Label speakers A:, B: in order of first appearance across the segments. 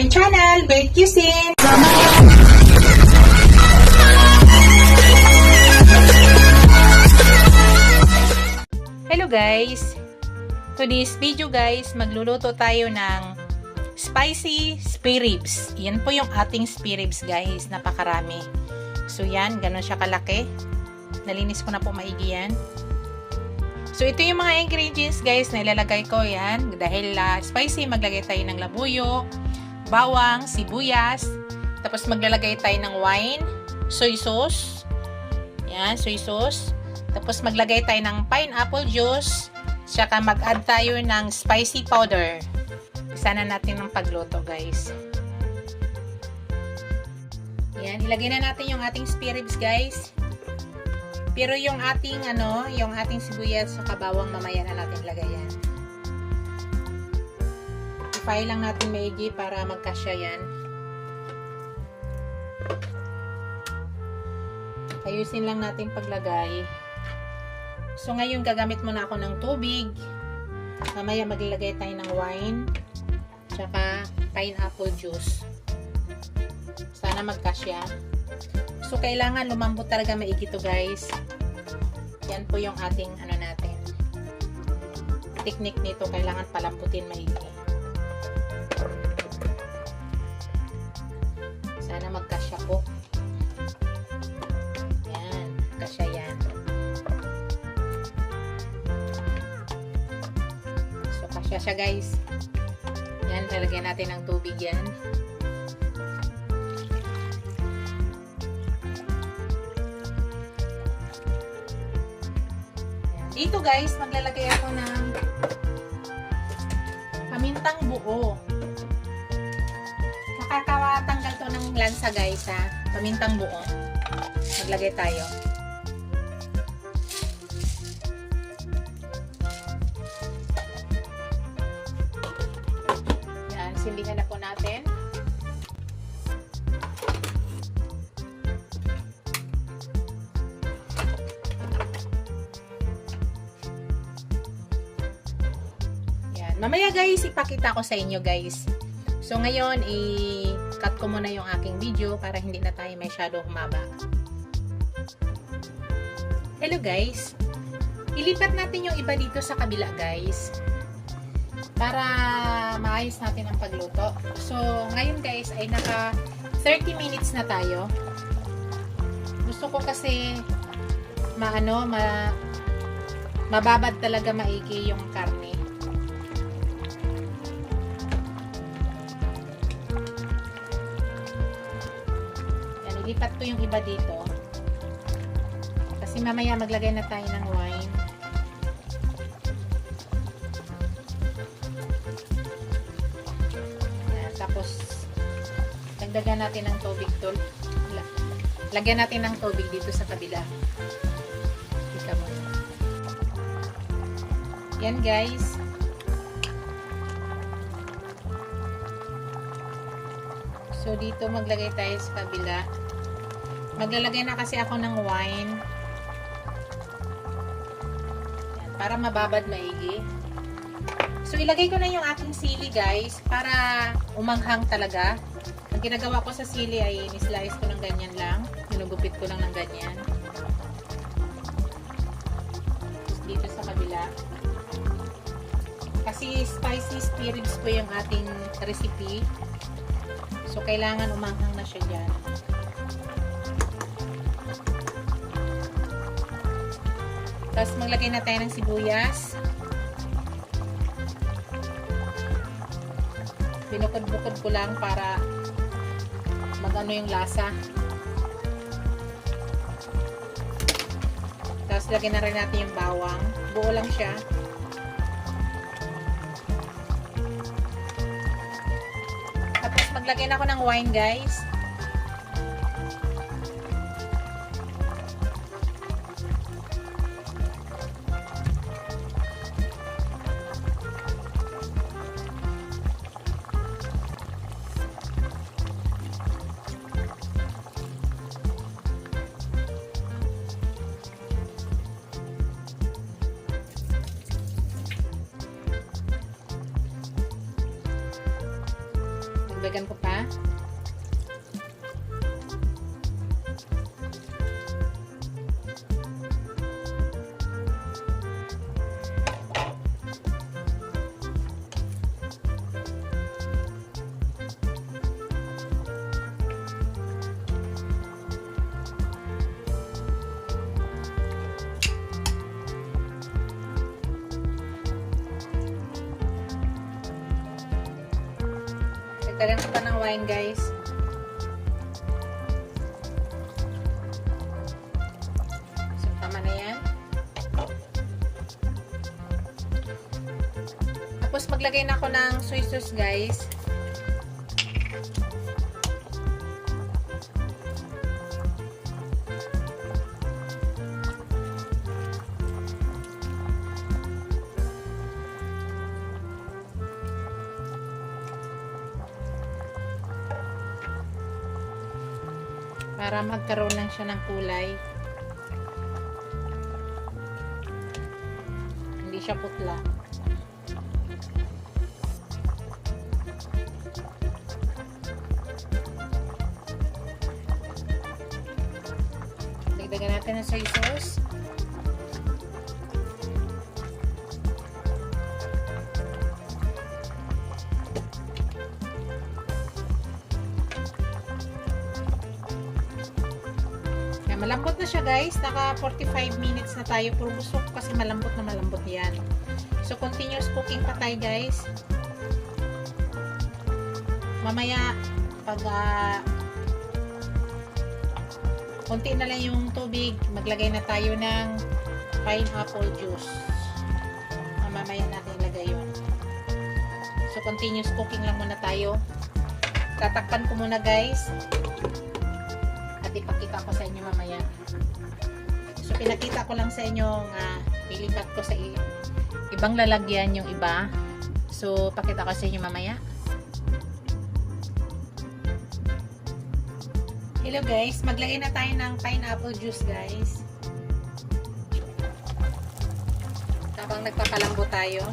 A: my channel, Great Cuisine! Hello guys! Today's video guys, magluluto tayo ng spicy spare ribs. Yan po yung ating spare ribs guys, napakarami. So yan, ganun siya kalaki. Nalinis ko na po maigi yan. So, ito yung mga ingredients guys na ilalagay ko yan. Dahil spicy, maglagay tayo ng labuyo, bawang, sibuyas. Tapos maglalagay tayo ng wine, soy sauce. Yan, soy sauce. Tapos maglagay tayo ng pineapple juice. Tsaka mag-add tayo ng spicy powder. Isa na natin ng pagluto guys. Yan, ilagay na natin yung ating spare ribs guys. Pero yung ating yung ating sibuyas sa bawang mamaya na natin lagayan. I-fry lang natin maigi para magkasya yan. Ayusin lang natin paglagay. So ngayon gagamit muna ako ng tubig. Mamaya maglalagay tayo ng wine. Tsaka pineapple juice. Sana magkasya. So, kailangan lumambot talaga maigi to guys. Yan po yung ating natin. Technique nito, kailangan palambutin maigi. Sana magkasya po. Yan, kasya yan. So, kasya siya guys. Yan, lalagyan natin ng tubig yan. Dito guys, maglalagay ako ng pamintang buo. Nakakatanggal to ng lansa guys ha. Pamintang buo. Maglagay tayo. Yan, sindihan na po natin. Mamaya guys, ipakita ko sa inyo guys. So ngayon, i-cut ko muna yung aking video para hindi na tayo masyado humaba. Hello guys. Ilipat natin yung iba dito sa kabila guys. Para maayos natin ang pagluto. So ngayon guys, ay naka 30 minutes na tayo. Gusto ko kasi mababad talaga maigi yung karne. Lipat ko yung iba dito. Kasi mamaya maglagay na tayo ng wine. Yan, tapos dagdagan natin ng tubig to. Lagyan natin ng tubig dito sa kabila. Ika mo. Yan guys. So dito maglagay tayo sa kabila. Maglalagay na kasi ako ng wine. Yan, para mababad maigi. So, ilagay ko na yung aking sili, guys, para umanghang talaga. Ang ginagawa ko sa sili ay nislice ko ng ganyan lang. Ginugupit ko lang ng ganyan. Tapos dito sa kabila. Kasi spicy spare ribs po yung ating recipe. So, kailangan umanghang na siya dyan. Tapos maglagay na tayo ng sibuyas. Binukod-bukod ko lang para magano yung lasa. Tapos lagyan na rin natin yung bawang. Buo lang siya. Tapos maglagay na ako ng wine guys. Dagdagan ko pa. Dagdagan ko pa ng wine, guys. So, tama na yan. Tapos, maglagay na ako ng soy sauce, guys. Para magkaroon lang siya ng kulay. Hindi siya putla. Dagdagan natin ng soy sauce. Malambot na siya, guys. Naka 45 minutes na tayo. Pero gusto ko kasi malambot na malambot yan. So, continuous cooking pa tayo, guys. Mamaya, pag konti na lang yung tubig, maglagay na tayo ng pineapple juice. Mamaya natin ilagay yun. So, continuous cooking lang muna tayo. Tatakpan ko muna, guys. Ipakita ko sa inyo mamaya. So, pinakita ko lang sa inyo ilipat ko sa ibang lalagyan yung iba. So, pakita ko sa inyo mamaya. Hello guys, maglagay na tayo ng pineapple juice, guys. Habang nagpapalambo tayo.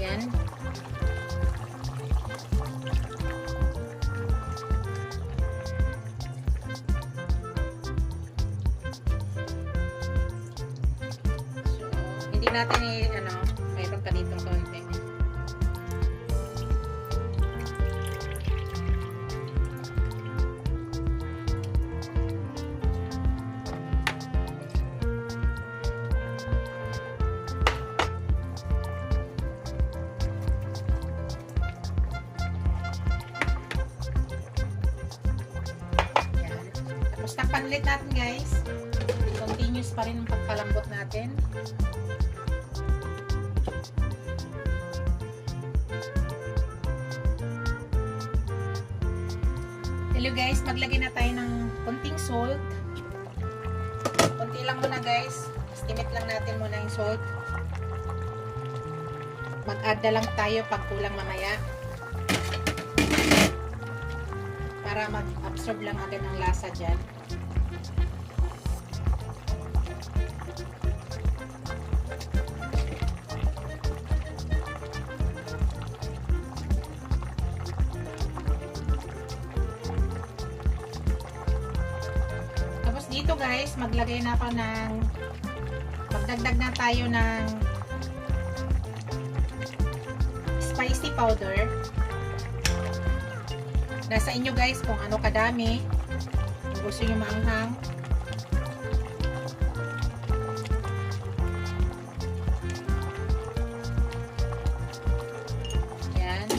A: Yan. Hindi natin mayroon pa dito konti. Yan. Tapos takpan ulit natin, guys. Continuous pa rin ang pagpalambot natin. Hello guys, maglagay na tayo ng konting salt. Konti lang muna, guys. Estimate lang natin muna yung salt. Mag-add na lang tayo pag kulang mamaya. Para mag-absorb lang agad ang lasa dyan. Dito guys, maglagay na ako magdagdag na tayo ng spicy powder. Nasa inyo guys kung ano kadami. Kung gusto nyo maanghang. Yan.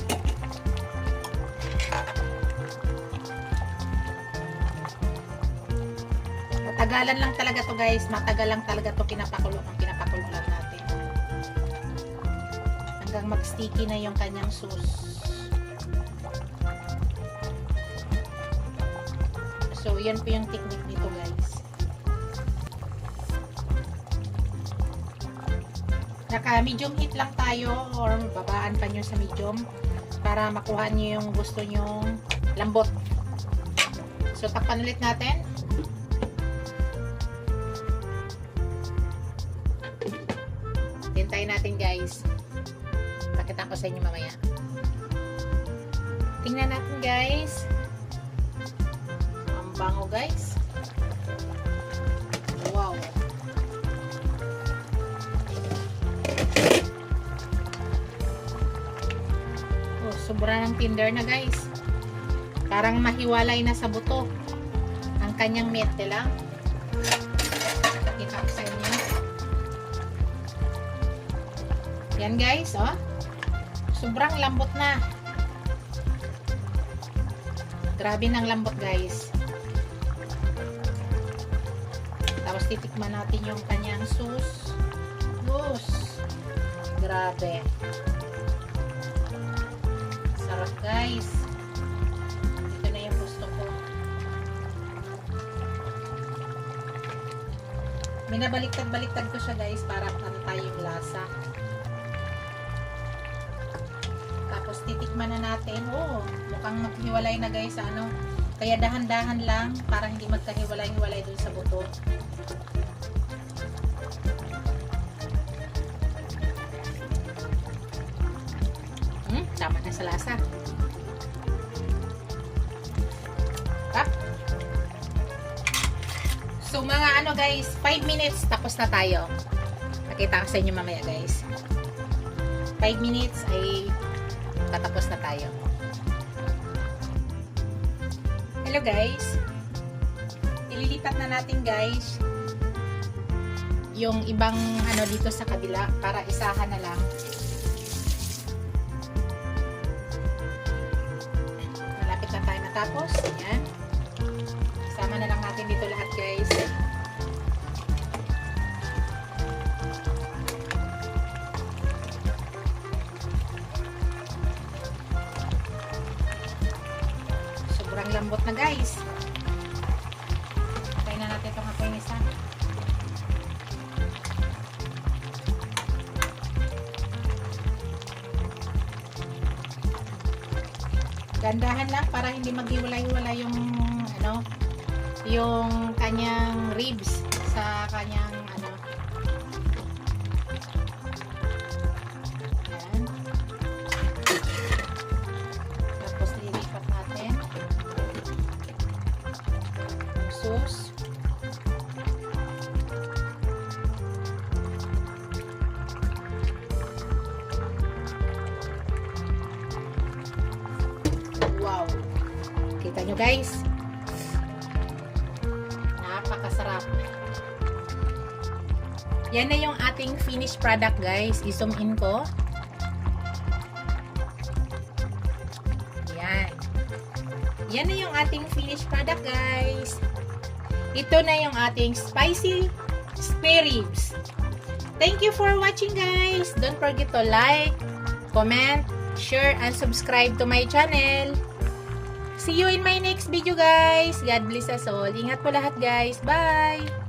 A: Matagalan lang talaga to guys. Matagal lang talaga to pinapakulo lang natin. Hanggang mag-sticky na yung kanyang sauce. So, yan po yung technique dito guys. Naka medium heat lang tayo or babaan pa nyo sa medium para makuha nyo yung gusto nyong lambot. So, takpan ulit natin. Hintayin natin guys. Pakita ko sa inyo mamaya. Tingnan natin guys. Ang bango guys. Wow. Oh, sobra ng tender na guys. Parang mahiwalay na sa buto ang kanyang meat lang. Pakita ko sa inyo. Yan guys, oh. Sobrang lambot na. Grabe ng lambot guys. Tapos titikman natin yung kanyang sauce. Grabe. Sarap guys. Ito na yung gusto ko. Minabaliktad-baliktad ko siya guys para pantay yung lasa. Tapos titikman na natin. Oh, mukhang maghiwalay na guys sa ano. Kaya dahan-dahan lang para hindi magkahiwalay-hiwalay dun sa buto. Tama na sa lasa. Tap. So mga ano guys, 5 minutes tapos na tayo. Nakita ko sa inyo mamaya guys. 5 minutes ay tatapos na tayo. Hello guys. Ililipat na natin guys yung ibang ano dito sa kabila para isahan na lang. Malapit na tayo matapos. Ayan. Isama na lang natin dito lahat guys. Sobrang lambot na guys. Tayo na natin itong apoy isa. Gandahan lang para hindi maghiwalay-hiwalay yung ano, yung kanyang ribs sa kanyang ano. Ayan. Tapos lilipat natin yung sauce. Wow. Kita nyo guys. Napakasarap. Yan na yung ating finished product guys. I-zoom in ko. Yan. Yan na yung ating finished product guys. Ito na yung ating spicy spare ribs. Thank you for watching guys. Don't forget to like, comment, share, and subscribe to my channel. See you in my next video guys. God bless us all. Ingat po lahat guys. Bye!